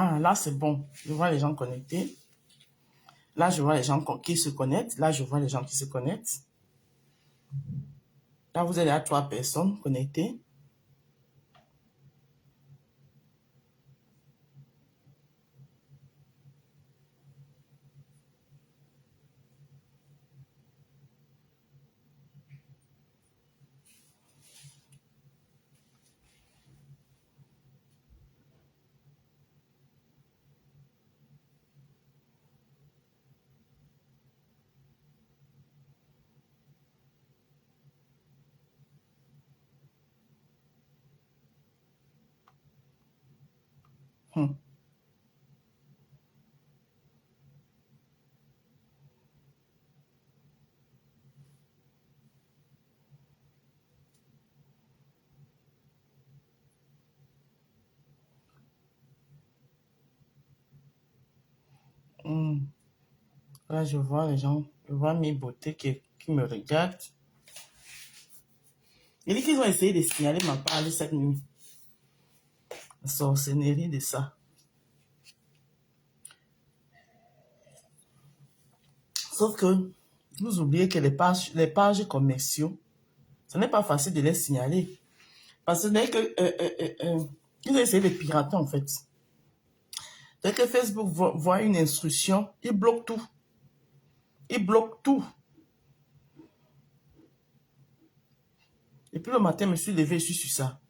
Ah, là, c'est bon. Je vois les gens connectés. Là, je vois les gens qui se connectent. Là, je vois les gens qui se connectent. Là, vous êtes à 3 personnes connectées. Hum, hum. Là, je vois les gens. Je vois mes beautés qui me regardent. Il dit qu'ils ont essayé de signaler ma part cette nuit. La sorcellerie de ça. Sauf que vous oubliez que les pages commerciaux, ce n'est pas facile de les signaler. Parce que dès que ils ont essayé de pirater en fait. Dès que Facebook voit une instruction, il bloque tout. Il bloque tout. Et puis le matin, je me suis levé, je suis sur ça.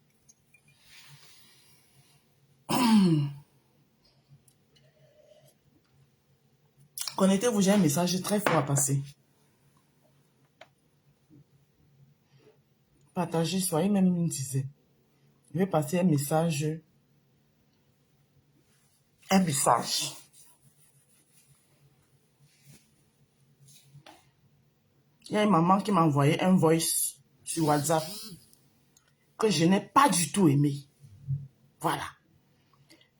Connectez-vous, j'ai un message très fort à passer. Partagez, soyez même une dizaine. Je vais passer un message. Un message. Il y a une maman qui m'a envoyé un voice sur WhatsApp que je n'ai pas du tout aimé. Voilà.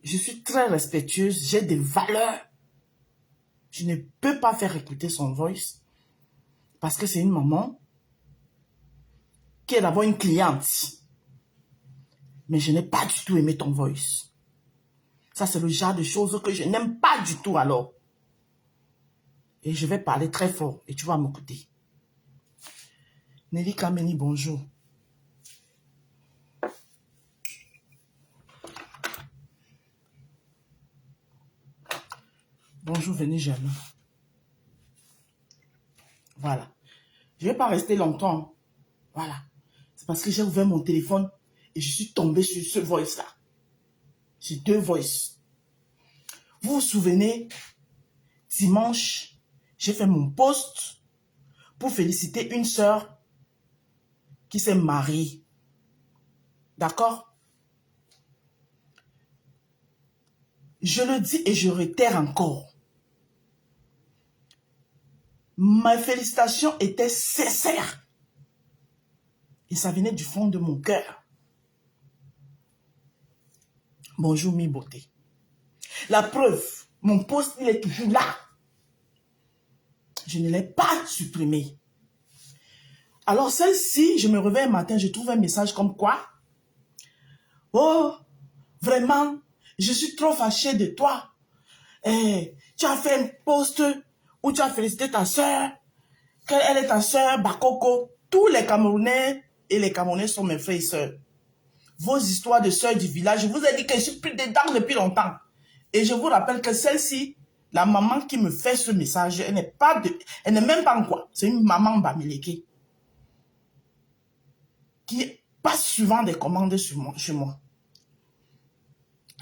Je suis très respectueuse, j'ai des valeurs. Je ne peux pas faire écouter son voice parce que c'est une maman qui est d'abord une cliente. Mais je n'ai pas du tout aimé ton voice. Ça, c'est le genre de choses que je n'aime pas du tout alors. Et je vais parler très fort et tu vas m'écouter. Nelly Kameni, bonjour. Bonjour, venez jamais. Voilà. Je ne vais pas rester longtemps. Voilà. C'est parce que j'ai ouvert mon téléphone et je suis tombée sur ce voice-là. Sur 2 voices. Vous vous souvenez, dimanche, j'ai fait mon post pour féliciter une sœur qui s'est mariée. D'accord? Je le dis et je réitère encore. Ma félicitation était sincère. Et ça venait du fond de mon cœur. Bonjour, mi beauté. La preuve, mon post, il est toujours là. Je ne l'ai pas supprimé. Alors, celle-ci, je me réveille un matin, je trouve un message comme quoi. Oh, vraiment, je suis trop fâchée de toi. Tu as fait un post où tu as félicité ta soeur, qu'elle est ta soeur, Bakoko. Tous les Camerounais et les Camerounais sont mes frères et sœurs. Vos histoires de sœurs du village, je vous ai dit que je suis plus dedans depuis longtemps. Et je vous rappelle que celle-ci, la maman qui me fait ce message, elle n'est même pas en quoi. C'est une maman Bamileke qui passe souvent des commandes chez moi.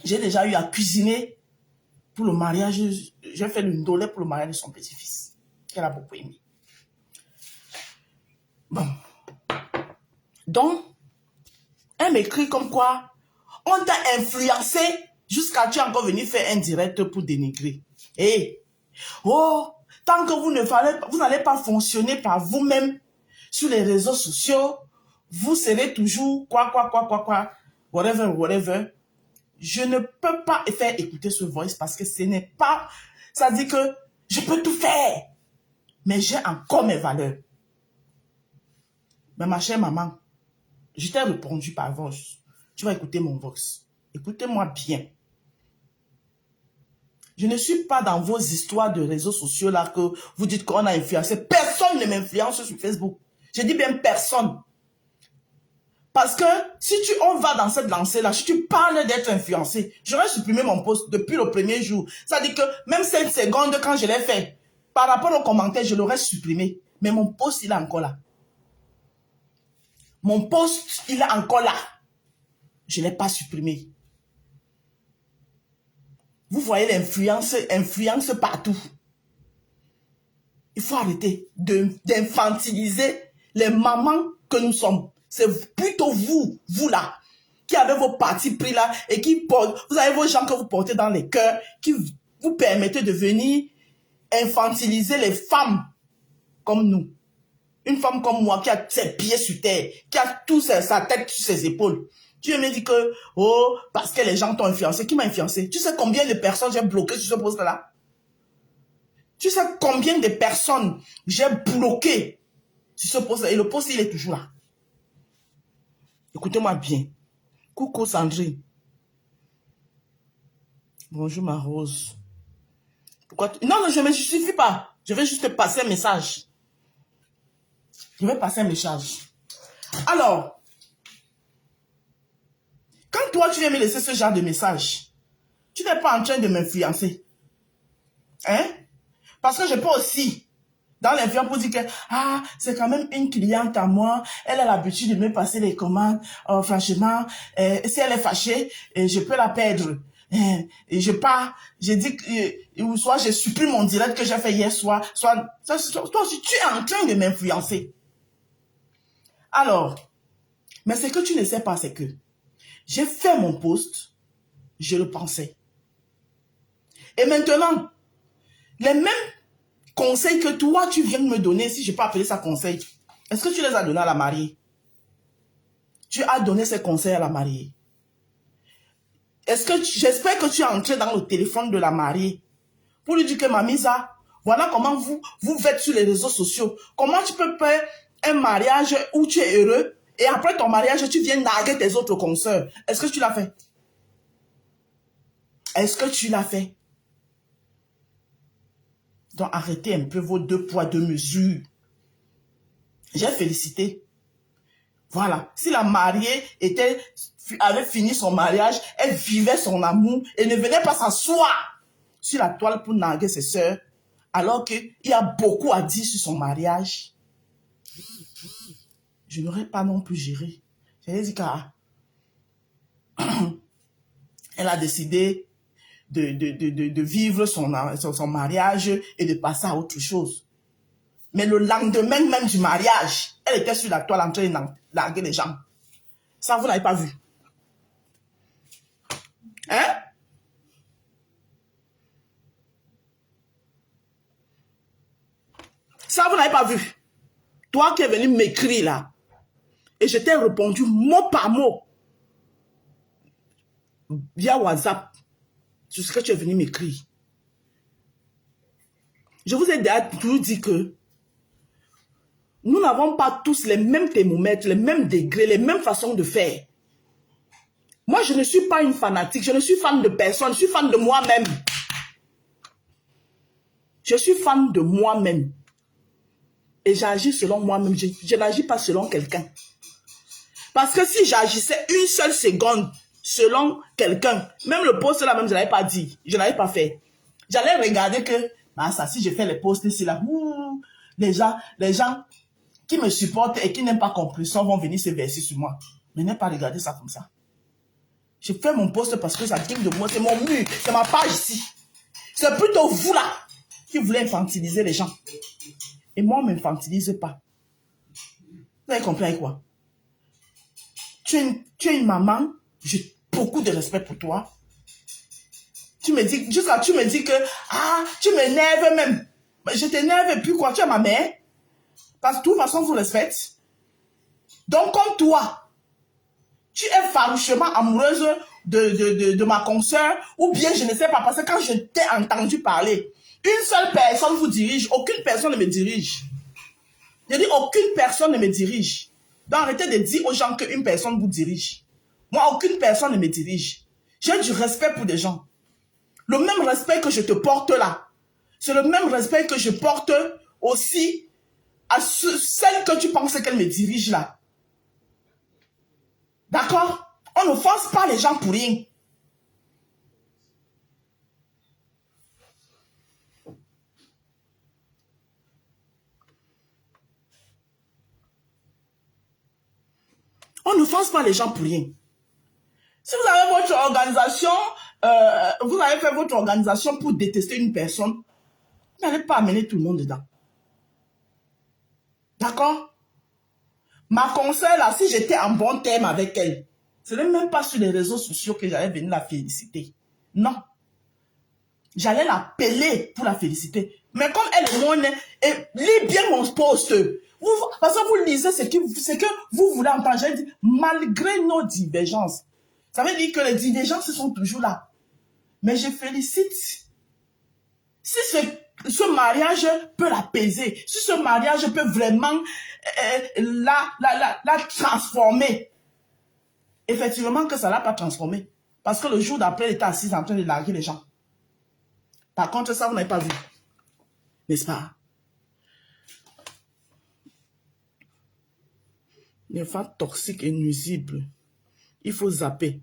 J'ai déjà eu à cuisiner pour le mariage. J'ai fait le ndolé pour le mariage de son petit-fils, qu'elle a beaucoup aimé. Bon. Donc, elle m'écrit comme quoi on t'a influencé jusqu'à tu es encore venu faire un direct pour dénigrer. Et, oh, tant que vous n'allez pas fonctionner par vous-même sur les réseaux sociaux, vous serez toujours quoi, whatever. Je ne peux pas faire écouter ce voice parce que ce n'est pas, ça dit que je peux tout faire, mais j'ai encore mes valeurs. Mais ma chère maman, je t'ai répondu par voice. Tu vas écouter mon voice. Écoutez-moi bien. Je ne suis pas dans vos histoires de réseaux sociaux là que vous dites qu'on a influencé. Personne ne m'influence sur Facebook. Je dis bien personne. Parce que si on va dans cette lancée-là, si tu parles d'être influencé, j'aurais supprimé mon post depuis le premier jour. Ça dit que même 7 secondes quand je l'ai fait, par rapport aux commentaires, je l'aurais supprimé. Mais mon post, il est encore là. Mon post, il est encore là. Je ne l'ai pas supprimé. Vous voyez l'influence partout. Il faut arrêter d'infantiliser les mamans que nous sommes. C'est plutôt vous là, qui avez vos partis pris là et qui portent, vous avez vos gens que vous portez dans les cœurs, qui vous permettent de venir infantiliser les femmes comme nous. Une femme comme moi qui a ses pieds sur terre, qui a sa tête sur ses épaules. Tu me dis que, oh, parce que les gens t'ont influencé. Qui m'a influencé? Tu sais combien de personnes j'ai bloquées sur ce poste-là? Tu sais combien de personnes j'ai bloquées sur ce poste-là? Et le poste, il est toujours là. Écoutez-moi bien. Coucou Sandrine. Bonjour ma rose. Pourquoi Non, je ne me justifie pas. Je vais juste te passer un message. Je vais passer un message. Alors, quand toi, tu viens me laisser ce genre de message, tu n'es pas en train de m'influencer. Hein? Parce que je peux aussi, dans l'influence, pour dire que, ah, c'est quand même une cliente à moi, elle a l'habitude de me passer les commandes, franchement, si elle est fâchée, je peux la perdre. Et je dis que, soit je supprime mon direct que j'ai fait hier soir, soit, toi aussi, tu es en train de m'influencer. Alors, mais ce que tu ne sais pas, c'est que j'ai fait mon post, je le pensais. Et maintenant, les mêmes conseils que toi, tu viens de me donner, si je peux appeler ça conseil, est-ce que tu les as donnés à la mariée? Tu as donné ces conseils à la mariée. J'espère que tu es entré dans le téléphone de la mariée pour lui dire que Mamisa, voilà comment vous faites sur les réseaux sociaux. Comment tu peux faire un mariage où tu es heureux et après ton mariage, tu viens narguer tes autres consoeurs. Est-ce que tu l'as fait? Est-ce que tu l'as fait? Donc, arrêtez un peu vos 2 poids, 2 mesures. J'ai félicité. Voilà. Si la mariée avait fini son mariage, elle vivait son amour et ne venait pas s'asseoir sur la toile pour narguer ses sœurs, alors qu'il y a beaucoup à dire sur son mariage, je n'aurais pas non plus géré. J'allais dire qu'elle a décidé de vivre son mariage et de passer à autre chose. Mais le lendemain même du mariage, elle était sur la toile en train de larguer les gens. Ça, vous n'avez pas vu. Hein? Ça, vous n'avez pas vu. Toi qui es venu m'écrire là, et je t'ai répondu mot par mot, via WhatsApp, sur ce que tu es venu m'écrire. Je vous ai déjà toujours dit que nous n'avons pas tous les mêmes thermomètres, les mêmes degrés, les mêmes façons de faire. Moi, je ne suis pas une fanatique, je ne suis fan de personne, je suis fan de moi-même. Je suis fan de moi-même. Et j'agis selon moi-même, je n'agis pas selon quelqu'un. Parce que si j'agissais une seule seconde selon quelqu'un, même le post là même, je ne l'avais pas dit, je ne l'avais pas fait. J'allais regarder que, bah, ça, si je fais les posts ici là, les gens qui me supportent et qui n'aiment pas compréhension vont venir se verser sur moi. Mais n'aime pas regarder ça comme ça. Je fais mon post parce que ça digne de moi, c'est mon mur, c'est ma page ici. C'est plutôt vous là qui voulez infantiliser les gens. Et moi, on ne m'infantilise pas. Vous avez compris avec quoi? Tu es une maman, j'ai beaucoup de respect pour toi. Tu me dis que, ah, tu m'énerves même. Mais je t'énerve et puis quoi, tu es ma mère. Parce que de toute façon, vous respectez. Donc, comme toi, tu es farouchement amoureuse de ma consoeur, ou bien je ne sais pas, parce que quand je t'ai entendu parler, une seule personne vous dirige, aucune personne ne me dirige. Je dis, aucune personne ne me dirige. Donc, arrêtez de dire aux gens qu'une personne vous dirige. Moi, aucune personne ne me dirige. J'ai du respect pour des gens. Le même respect que je te porte là, c'est le même respect que je porte aussi à celle que tu penses qu'elle me dirige là. D'accord? On ne force pas les gens pour rien. On ne force pas les gens pour rien. Si vous avez votre organisation, vous avez fait votre organisation pour détester une personne, vous n'allez pas amener tout le monde dedans. D'accord? Ma conseil là, si j'étais en bon terme avec elle, ce n'est même pas sur les réseaux sociaux que j'allais venir la féliciter. Non. J'allais l'appeler pour la féliciter. Mais comme elle est mon, lis bien mon post. Parce que vous lisez ce que vous voulez entendre. J'ai dit, malgré nos divergences. Ça veut dire que les divergences sont toujours là. Mais je félicite. Si ce mariage peut l'apaiser, si ce mariage peut vraiment la transformer, effectivement que ça ne l'a pas transformé. Parce que le jour d'après, elle était assise en train de larguer les gens. Par contre, ça, vous n'avez pas vu. N'est-ce pas? Les femmes toxiques et nuisibles, il faut zapper.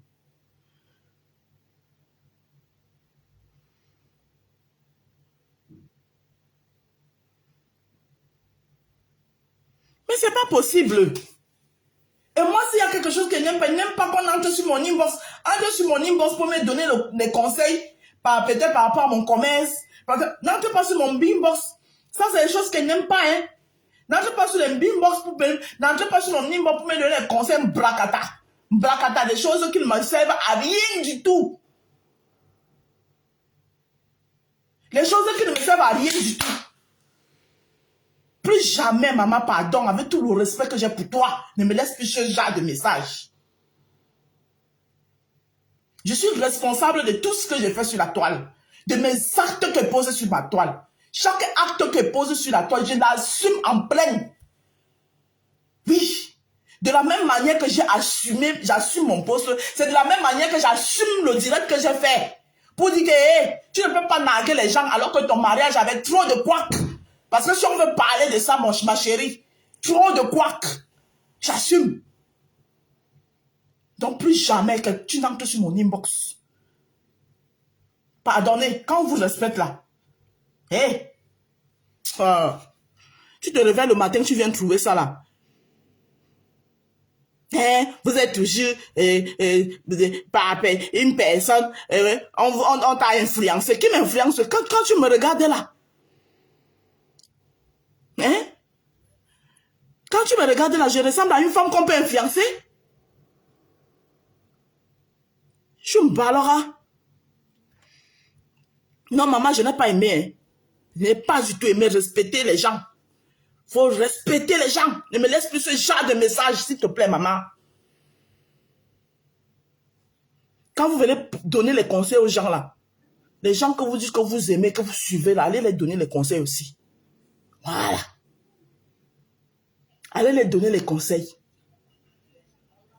Mais c'est pas possible. Et moi, s'il y a quelque chose que je n'aime pas qu'on entre sur mon inbox. Entre sur mon inbox pour me donner les conseils, peut-être par rapport à mon commerce. N'entre pas sur mon inbox. Ça, c'est des choses que je n'aime pas. Hein. N'entre pas sur les inbox pour mon inbox pour me donner des conseils bracata. Bracata, des choses qui ne me servent à rien du tout. Les choses qui ne me servent à rien du tout. Plus jamais, maman, pardon, avec tout le respect que j'ai pour toi, ne me laisse plus ce genre de message. Je suis responsable de tout ce que j'ai fait sur la toile, de mes actes que pose sur ma toile. Chaque acte que pose sur la toile, je l'assume en pleine. Oui. De la même manière que j'assume mon poste, c'est de la même manière que j'assume le direct que j'ai fait. Pour dire que hey, tu ne peux pas narguer les gens alors que ton mariage avait trop de couacs. Parce que si on veut parler de ça, ma chérie, trop de couacs. J'assume. Donc plus jamais que tu n'entres sur mon inbox. Pardonnez, quand on vous respecte là. Hé. Tu te réveilles le matin, tu viens trouver ça là. Vous êtes toujours une personne, on t'a influencé. Qui m'influence? Quand tu me regardes là. Hein? Quand tu me regardes là, je ressemble à une femme qu'on peut influencer. Je me balera. Non, maman, je n'ai pas aimé. Hein. Je n'ai pas du tout aimé respecter les gens. Faut respecter les gens. Ne me laisse plus ce genre de message, s'il te plaît, maman. Quand vous venez donner les conseils aux gens là, les gens que vous dites que vous aimez, que vous suivez là, allez les donner les conseils aussi. Voilà. Allez les donner les conseils.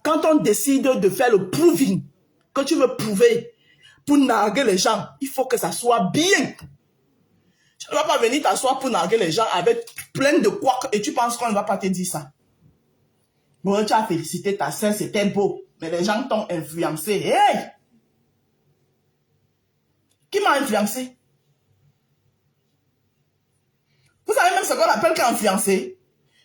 Quand on décide de faire le proving, que tu veux prouver pour narguer les gens, il faut que ça soit bien. Tu ne vas pas venir t'asseoir pour narguer les gens avec plein de couacs et tu penses qu'on ne va pas te dire ça. Bon, tu as félicité ta soeur, c'était beau. Mais les gens t'ont influencé. Hey! Qui m'a influencé? Vous savez même ce qu'on appelle qu'influencer?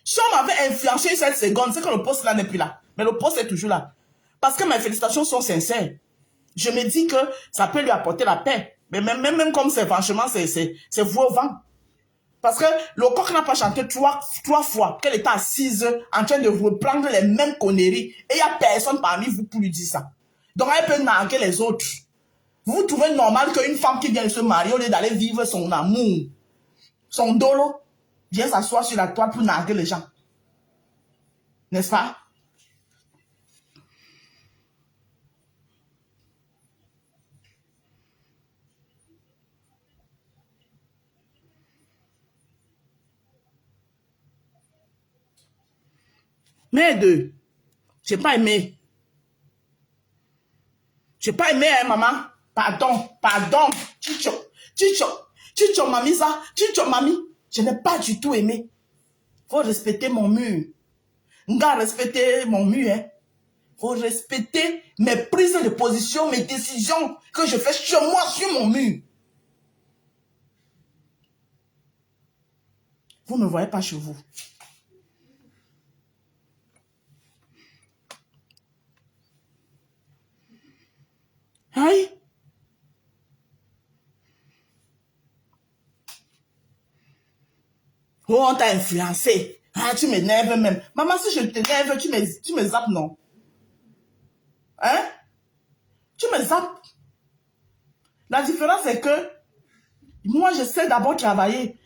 Si on m'avait influencé 7 secondes, c'est que le poste là n'est plus là. Mais le poste est toujours là. Parce que mes félicitations sont sincères. Je me dis que ça peut lui apporter la paix. Mais même comme c'est franchement, c'est vous au vent. Parce que le coq n'a pas chanté trois fois qu'elle était assise en train de reprendre les mêmes conneries. Et il n'y a personne parmi vous pour lui dire ça. Donc elle peut narguer les autres. Vous trouvez normal qu'une femme qui vient de se marier, au lieu d'aller vivre son amour, son dolo, vient s'asseoir sur la toile pour narguer les gens. N'est-ce pas? Mais deux, j'ai pas aimé. J'ai pas aimé, hein, maman. Pardon, pardon. Chicho, Chicho, Chicho, mamie, ça, Chicho, mamie. Je n'ai pas du tout aimé. Faut respecter mon mur. Nga respecter mon mur, hein. Faut respecter mes prises de position, mes décisions que je fais chez moi, sur mon mur. Vous ne me voyez pas chez vous. Aïe. Oh, on t'a influencé. Ah, tu m'énerves même. Maman, si je t'énerve, tu me zappes, non? Hein? Tu me zappes. La différence, c'est que moi, je sais d'abord travailler.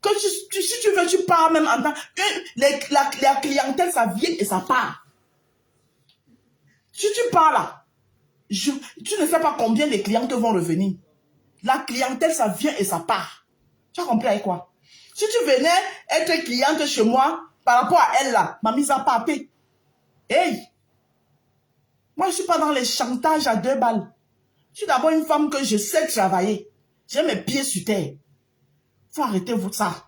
Que si tu veux, tu pars même en temps. La clientèle, ça vient et ça part. Si tu pars là, tu ne sais pas combien les clientes vont revenir. La clientèle, ça vient et ça part. Tu as compris avec quoi? Si tu venais être cliente chez moi, par rapport à elle là, ma mise à part. Hey! Moi, je ne suis pas dans les chantages à 2 balles. Je suis d'abord une femme que je sais travailler. J'ai mes pieds sur terre. Faut arrêter vous ça.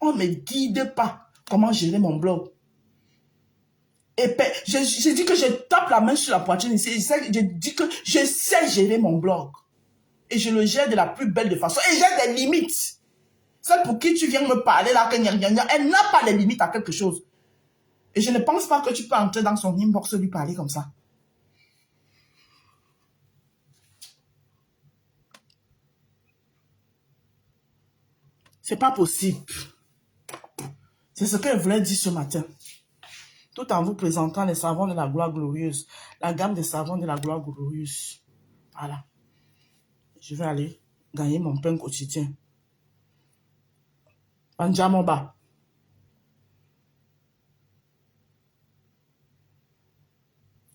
On ne me guide pas comment gérer mon blog. Et je dis que je tape la main sur la poitrine ici. Je dis que je sais gérer mon blog. Et je le gère de la plus belle de façon. Et j'ai des limites. Celle pour qui tu viens me parler là, elle n'a pas de limites à quelque chose. Et je ne pense pas que tu peux entrer dans son inbox et lui parler comme ça. C'est pas possible. C'est ce qu'elle voulait dire ce matin. Tout en vous présentant les savons de la gloire glorieuse. La gamme des savons de la gloire glorieuse. Voilà. Je vais aller gagner mon pain quotidien. Anjamoba.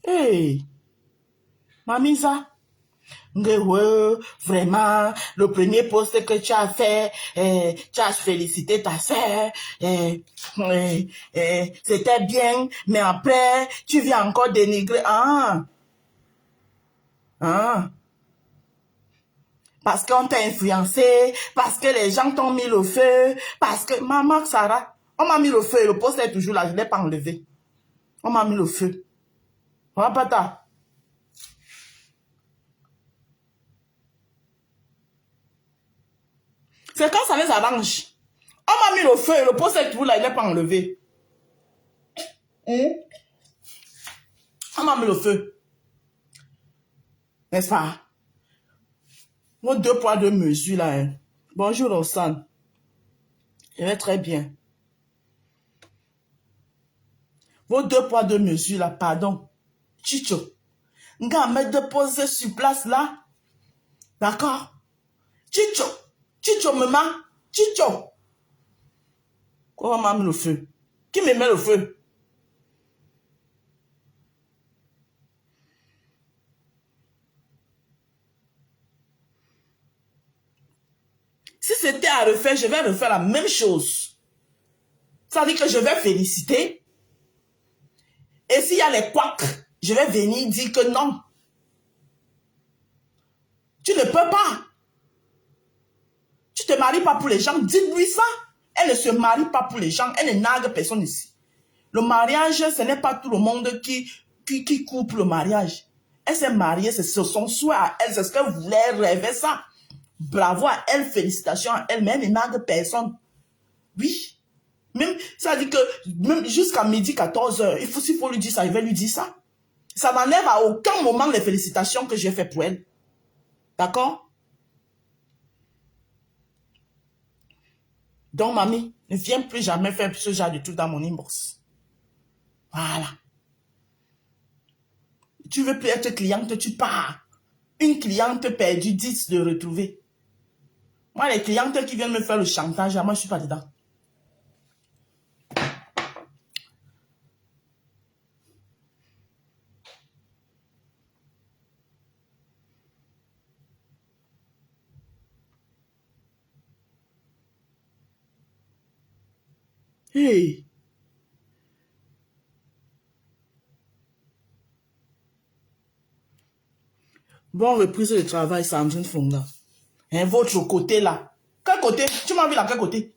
Hey, Mamisa. Vraiment, le premier poste que tu as fait, tu as félicité ta sœur, c'était bien, mais après, tu viens encore dénigrer. Parce qu'on t'a influencé, parce que les gens t'ont mis le feu, parce que, maman Sarah, on m'a mis le feu et le poste est toujours là, je ne l'ai pas enlevé. On m'a mis le feu. Voilà, pata. C'est quand ça les arrange. On m'a mis le feu et le poste est toujours là, il n'est pas enlevé. On m'a mis le feu. N'est-ce pas? Vos 2 poids 2 mesures là. Hein. Bonjour Rosanne. Je vais très bien. Vos 2 poids 2 mesures là, pardon. Chicho. Nga me déposer sur place là. D'accord? Chicho. Chicho me ma. Chicho. Comment m'a mis le feu? Qui me met le feu? Si c'était à refaire, je vais refaire la même chose. Ça veut dire que je vais féliciter. Et s'il y a les couacs, je vais venir dire que non. Tu ne peux pas. Tu ne te maries pas pour les gens. Dites-lui ça. Elle ne se marie pas pour les gens. Elle ne nargue personne ici. Le mariage, ce n'est pas tout le monde qui coupe le mariage. Elle s'est mariée, c'est son souhait à elle. C'est ce qu'elle voulait, elle rêvait ça. Bravo à elle, félicitations à elle. Mais elle ne nargue personne. Oui. Même, ça dit que même jusqu'à midi 14h, s'il faut lui dire ça, il va lui dire ça. Ça n'enlève à aucun moment les félicitations que j'ai fait pour elle. D'accord? Donc, mamie, ne viens plus jamais faire ce genre de truc dans mon inbox. Voilà. Tu veux plus être cliente, tu pars. Une cliente perdue, 10 de retrouver. Moi, les clientes qui viennent me faire le chantage, moi, je ne suis pas dedans. Hey. Bonne reprise de travail, Sandrine Fonga. Hein, votre côté là. Quel côté? Tu m'as vu là, quel côté?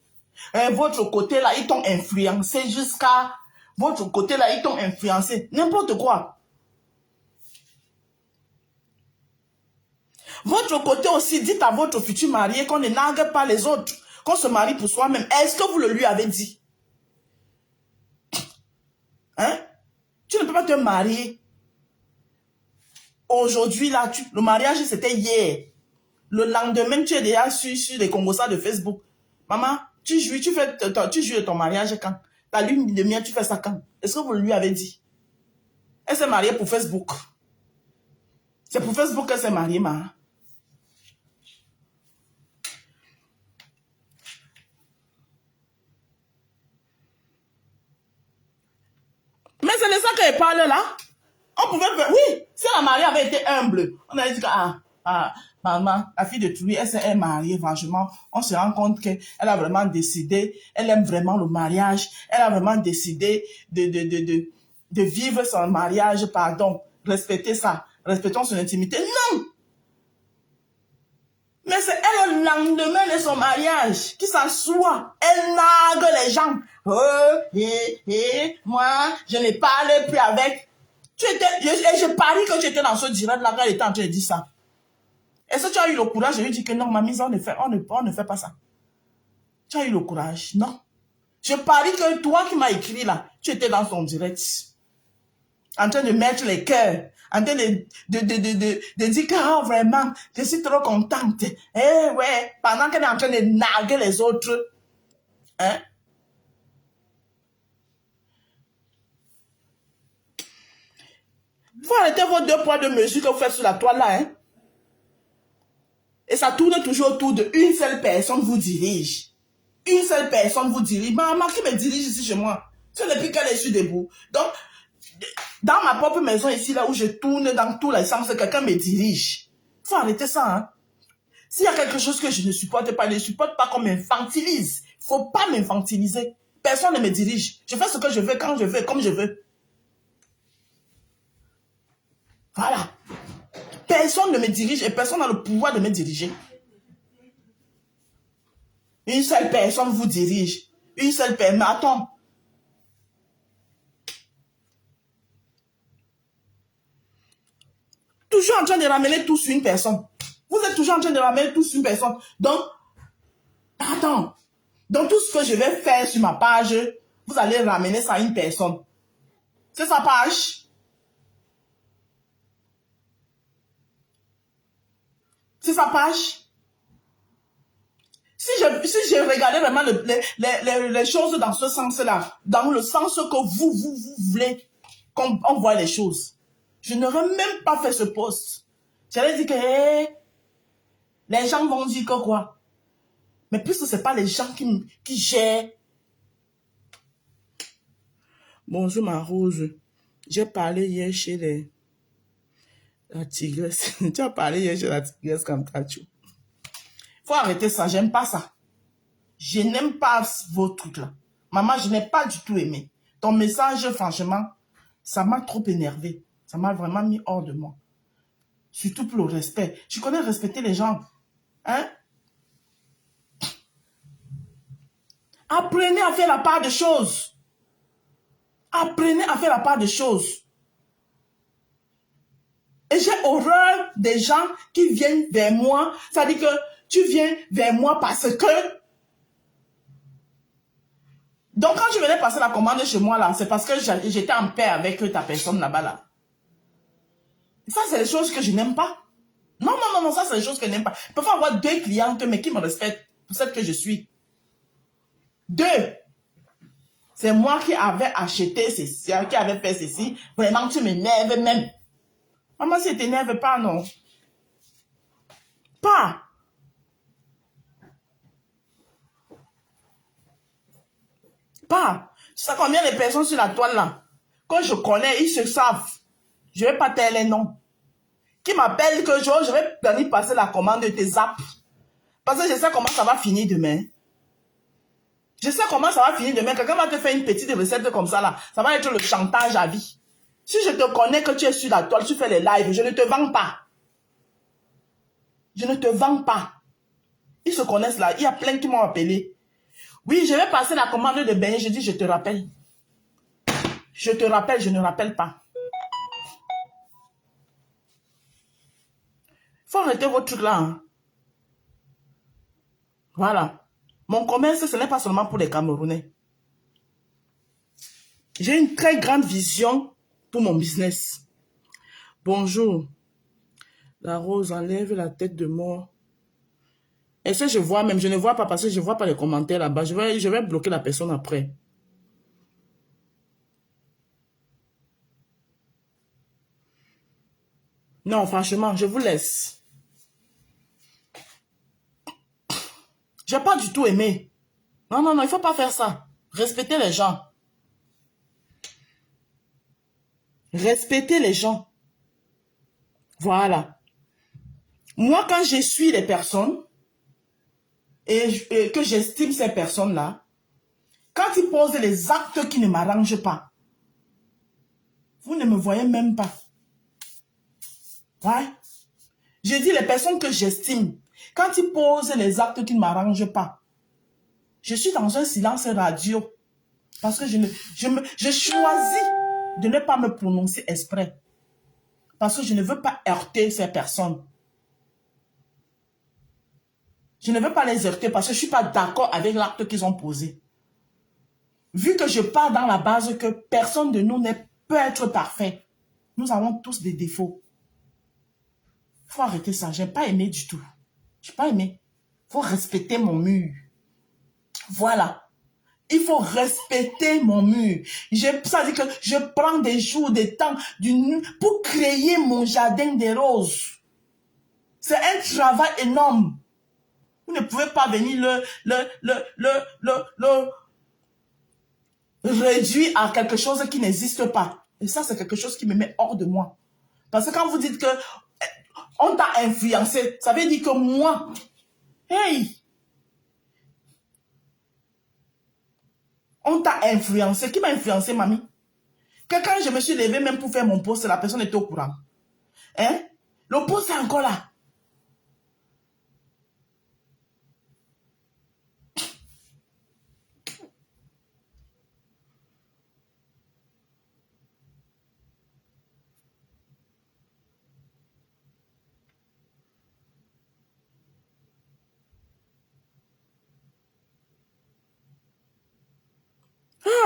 Hein, votre côté là, ils t'ont influencé jusqu'à... Votre côté là, ils t'ont influencé. N'importe quoi. Votre côté aussi, dites à votre futur marié qu'on ne nargue pas les autres, qu'on se marie pour soi-même. Est-ce que vous le lui avez dit? Hein? Tu ne peux pas te marier. Aujourd'hui, là, le mariage, c'était hier. Le lendemain, tu es déjà sur les Congossas de Facebook. Maman, tu jouis de ton mariage quand? Ta lune de miel, tu fais ça quand? Est-ce que vous lui avez dit? Elle s'est mariée pour Facebook. C'est pour Facebook qu'elle s'est mariée, maman. Mais c'est de ça qu'elle parle là. On pouvait... Oui, si la mariée avait été humble, on avait dit que, maman, la fille de Toulouse, elle s'est mariée, franchement. On se rend compte qu'elle a vraiment décidé, elle aime vraiment le mariage, elle a vraiment décidé de vivre son mariage, pardon, respecter ça, respectons son intimité. Non! Mais c'est elle, le lendemain de son mariage, qui s'assoit, elle nargue les gens. Moi, je ne parle plus avec... je parie que tu étais dans ce direct là quand elle était en train de dire ça. Est-ce que tu as eu le courage de lui dire que non, mamie, on ne fait pas ça? Tu as eu le courage? Non. Je parie que toi qui m'as écrit là, tu étais dans son direct. En train de mettre les cœurs. En train de dire que oh, vraiment, je suis trop contente. Eh ouais, pendant qu'elle est en train de narguer les autres. Hein? Faut arrêter vos 2 poids 2 mesures que vous faites sur la toile là. Hein? Et ça tourne toujours autour d'une seule personne vous dirige. Une seule personne vous dirige. Maman qui me dirige ici chez moi. C'est depuis qu'elle est sur debout. Donc, dans ma propre maison ici, là où je tourne dans tous les sens, quelqu'un me dirige. Faut arrêter ça. Hein? S'il y a quelque chose que je ne supporte pas, ne supporte pas qu'on m'infantilise. Faut pas m'infantiliser. Personne ne me dirige. Je fais ce que je veux, quand je veux, comme je veux. Voilà. Personne ne me dirige et personne n'a le pouvoir de me diriger. Une seule personne vous dirige. Une seule personne. Mais attends. Toujours en train de ramener tout sur une personne. Vous êtes toujours en train de ramener tout sur une personne. Donc, attends. Donc, tout ce que je vais faire sur ma page, vous allez ramener ça à une personne. C'est sa page. C'est sa page. Si je regardais vraiment les choses dans ce sens-là, dans le sens que vous voulez qu'on voit les choses, je n'aurais même pas fait ce post. J'allais dire que les gens vont dire que quoi. Mais puisque ce n'est pas les gens qui gèrent. Bonjour ma rose. J'ai parlé hier chez la tigresse. Tu as parlé hier chez la tigresse comme ça. Faut arrêter ça, j'aime pas ça. Je n'aime pas vos trucs là. Maman, je n'ai pas du tout aimé. Ton message, franchement, ça m'a trop énervé. Ça m'a vraiment mis hors de moi. Surtout pour le respect. Je connais respecter les gens. Hein? Apprenez à faire la part des choses. Apprenez à faire la part des choses. Et j'ai horreur des gens qui viennent vers moi. Ça dit que tu viens vers moi parce que... Donc, quand tu venais passer la commande chez moi, là, c'est parce que j'étais en paix avec ta personne là-bas, là. Ça, c'est les choses que je n'aime pas. Non, non, non, non, ça, c'est les choses que je n'aime pas. Il peut y avoir 2 clientes, mais qui me respectent pour celle que je suis. 2. C'est moi qui avais acheté ceci, qui avait fait ceci. Vraiment, tu m'énerves même. Maman, si tu t'énerves pas, non. Pas. Pas. Tu sais combien de personnes sur la toile là? Quand je connais, ils se savent. Je ne vais pas taire les noms. Qui m'appellent que je vais venir passer la commande de tes zaps. Parce que je sais comment ça va finir demain. Je sais comment ça va finir demain. Quelqu'un va te faire une petite recette comme ça là. Ça va être le chantage à vie. Si je te connais que tu es sur la toile, tu fais les lives, je ne te vends pas. Je ne te vends pas. Ils se connaissent là. Il y a plein qui m'ont appelé. Oui, je vais passer la commande de beignet. Je dis, je te rappelle. Je te rappelle, je ne rappelle pas. Il faut arrêter votre truc là. Hein. Voilà. Mon commerce, ce n'est pas seulement pour les Camerounais. J'ai une très grande vision pour mon business. Bonjour. La rose enlève la tête de mort. Est-ce que je vois même? Je ne vois pas parce que je ne vois pas les commentaires là-bas. Je vais bloquer la personne après. Non, franchement, je vous laisse. Je n'ai pas du tout aimé. Non, non, non, il ne faut pas faire ça. Respectez les gens. Respectez les gens. Voilà. Moi, quand je suis les personnes et que j'estime ces personnes-là, quand ils posent les actes qui ne m'arrangent pas, vous ne me voyez même pas. Ouais. Je dis les personnes que j'estime, quand ils posent les actes qui ne m'arrangent pas, je suis dans un silence radio. Parce que je choisis de ne pas me prononcer exprès. Parce que je ne veux pas heurter ces personnes. Je ne veux pas les heurter parce que je ne suis pas d'accord avec l'acte qu'ils ont posé. Vu que je pars dans la base que personne de nous peut être parfait. Nous avons tous des défauts. Il faut arrêter ça. Je n'ai pas aimé du tout. Je n'ai pas aimé. Il faut respecter mon mur. Voilà. Il faut respecter mon mur. Ça dit que je prends des jours, des temps pour créer mon jardin des roses. C'est un travail énorme. Vous ne pouvez pas venir le réduire à quelque chose qui n'existe pas. Et ça, c'est quelque chose qui me met hors de moi. Parce que quand vous dites que on t'a influencé, ça veut dire que moi, hey, on t'a influencé. Qui m'a influencé, mamie? Que quand je me suis levée même pour faire mon poste, la personne était au courant. Hein? Le poste est encore là.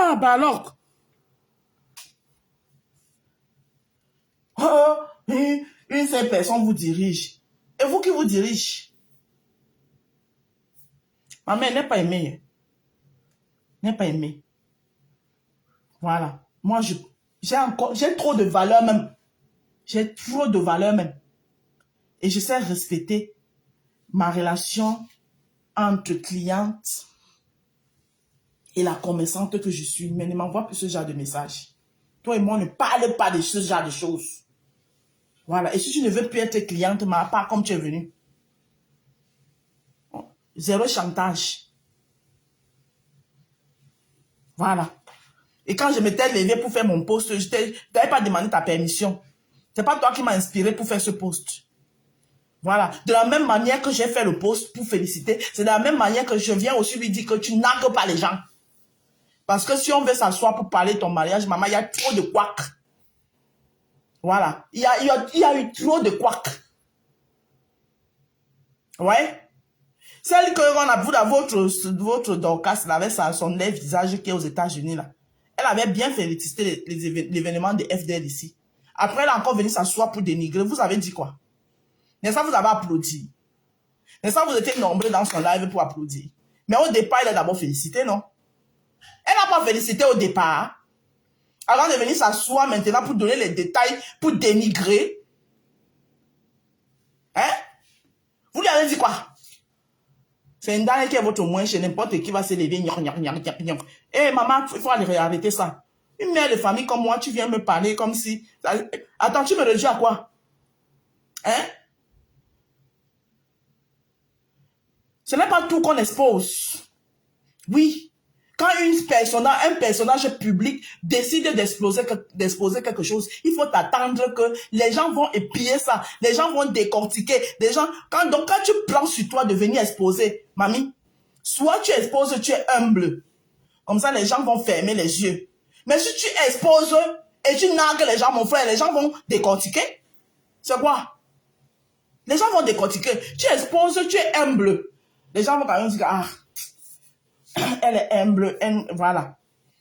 Ah, bah alors. Oh, une seule personne vous dirige. Et vous qui vous dirige? Ma mère n'est pas aimée. N'est pas aimée. Voilà. Moi, j'ai trop de valeur même. J'ai trop de valeur même. Et je sais respecter ma relation entre cliente et la commerçante que je suis. Mais ne m'envoie plus ce genre de message. Toi et moi, ne parle pas de ce genre de choses. Voilà. Et si tu ne veux plus être cliente, ma part comme tu es venu. Zéro chantage. Voilà. Et quand je m'étais levée pour faire mon poste, je t'avais pas demandé ta permission. C'est pas toi qui m'as inspiré pour faire ce poste. Voilà. De la même manière que j'ai fait le post pour féliciter, c'est de la même manière que je viens aussi lui dire que tu nargues pas les gens. Parce que si on veut s'asseoir pour parler de ton mariage, maman, il y a trop de couacs. Voilà. Il y a eu trop de couacs. Ouais. Celle que votre Dorcas, elle avait son lèvre visage qui est aux États-Unis là. Elle avait bien félicité l'événement de FDL ici. Après, elle est encore venue s'asseoir pour dénigrer. Vous avez dit quoi? N'est-ce pas, vous avez applaudi? N'est-ce pas, vous étiez nombreux dans son live pour applaudir? Mais au départ, elle a d'abord félicité, non? Elle n'a pas félicité au départ. Avant de venir s'asseoir maintenant pour donner les détails, pour dénigrer. Hein? Vous lui avez dit quoi? C'est une dame qui est votre moins chez n'importe qui va se lever. Eh, maman, il faut aller arrêter ça. Une mère de famille comme moi, tu viens me parler comme si... Attends, tu me réduis à quoi? Hein? Ce n'est pas tout qu'on expose. Oui. quand un personnage public décide d'exposer quelque chose, il faut attendre que les gens vont épier ça, les gens vont décortiquer, donc quand tu prends sur toi de venir exposer, mamie, soit tu exposes, tu es humble, comme ça les gens vont fermer les yeux. Mais si tu exposes et tu nargues les gens, mon frère, les gens vont décortiquer. C'est quoi? Les gens vont décortiquer. Tu exposes, tu es humble. Les gens vont quand même dire, ah, elle est humble, voilà.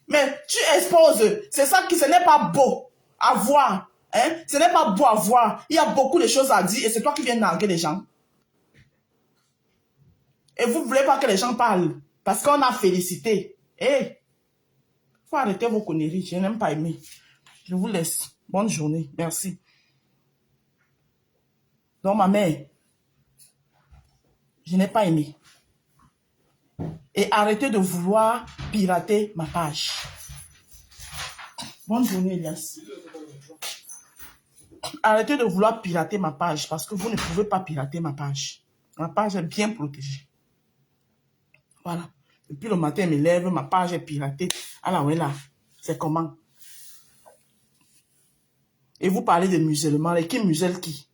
Mais tu exposes, c'est ça qui, ce n'est pas beau à voir. Hein? Ce n'est pas beau à voir. Il y a beaucoup de choses à dire et c'est toi qui viens narguer les gens. Et vous ne voulez pas que les gens parlent parce qu'on a félicité. Hé, faut arrêter vos conneries. Je n'aime pas aimer. Je vous laisse. Bonne journée. Merci. Donc, ma mère, je n'ai pas aimé. Et arrêtez de vouloir pirater ma page. Bonne journée, Elias. Arrêtez de vouloir pirater ma page parce que vous ne pouvez pas pirater ma page. Ma page est bien protégée. Voilà. Depuis le matin, je me lève, ma page est piratée. Alors, ouais, là, c'est comment? Et vous parlez de musulmans. Et qui muselle qui?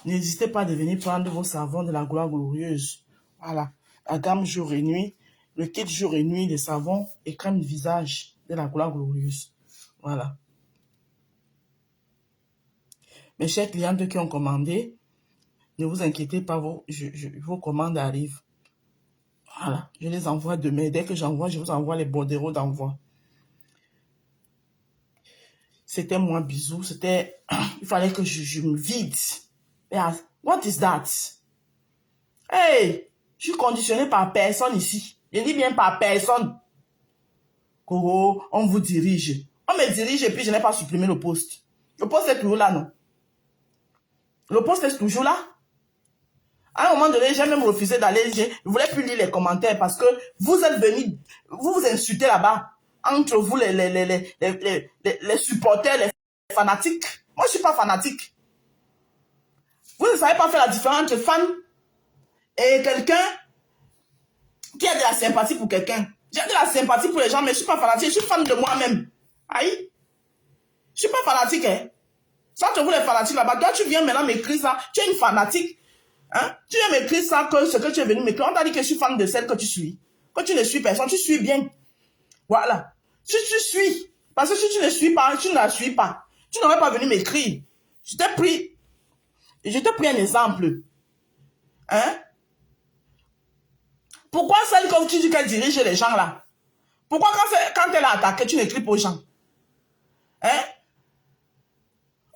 N'hésitez pas à venir prendre vos savons de la gloire glorieuse. Voilà. La gamme jour et nuit. Le kit jour et nuit, les savons et crème de visage de la gloire glorieuse. Voilà. Mes chers clientes qui ont commandé, ne vous inquiétez pas, vos commandes arrivent. Voilà. Je les envoie demain. Dès que j'envoie, je vous envoie les bordereaux d'envoi. C'était moi, bisous. C'était... Il fallait que je me vide. Yeah. What is that? Hey! Je suis conditionné par personne ici. Je dis bien par personne. Oh, on vous dirige. On me dirige et puis je n'ai pas supprimé le poste. Le poste est toujours là, non? Le poste est toujours là. À un moment donné, j'ai même refusé d'aller. Je ne voulais plus lire les commentaires parce que vous êtes venus, vous insultez là-bas. Entre vous, les supporters, les fanatiques. Moi, je ne suis pas fanatique. Vous ne savez pas faire la différence entre fan et quelqu'un qui a de la sympathie pour quelqu'un. J'ai de la sympathie pour les gens, mais je ne suis pas fanatique. Je suis fan de moi-même. Aïe. Je ne suis pas fanatique, hein. Entre vous les fanatiques là-bas, toi tu viens maintenant m'écrire ça, tu es une fanatique. Hein? Tu viens m'écrire ça, que ce que tu es venu m'écrire, on t'a dit que je suis fan de celle que tu suis. Que tu ne suis personne, tu suis bien. Voilà. Si tu suis, parce que si tu ne suis pas, tu ne la suis pas. Tu n'aurais pas venu m'écrire. Je t'ai pris un exemple. Hein? Pourquoi celle que tu dis qu'elle dirige les gens là? Pourquoi quand elle a attaqué, tu n'écris pas aux gens? Hein?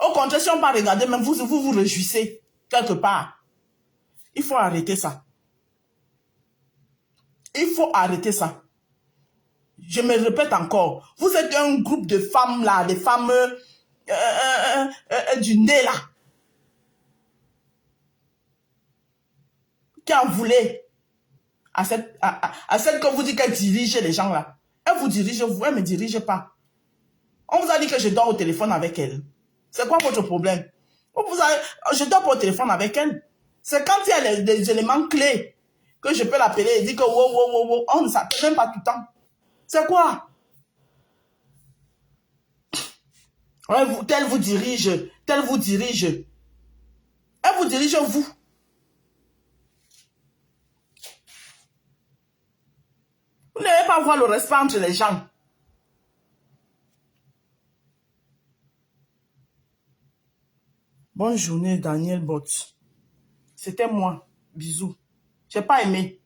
Au contraire, si on va regarder, même vous réjouissez quelque part. Il faut arrêter ça. Il faut arrêter ça. Je me répète encore. Vous êtes un groupe de femmes là, des femmes du nez là. Qui en voulait à celle que vous dites qu'elle dirige les gens là. Elle vous dirige, vous, elle ne me dirige pas. On vous a dit que je dors au téléphone avec elle. C'est quoi votre problème? Je dors pas au téléphone avec elle. C'est quand il y a des éléments clés que je peux l'appeler et dire que wow, on ne s'appelle même pas tout le temps. C'est quoi? Ouais, tel vous dirige. Elle vous dirige vous. Vous n'allez pas avoir le respect entre les gens. Bonne journée, Daniel Bott. C'était moi. Bisous. J'ai pas aimé.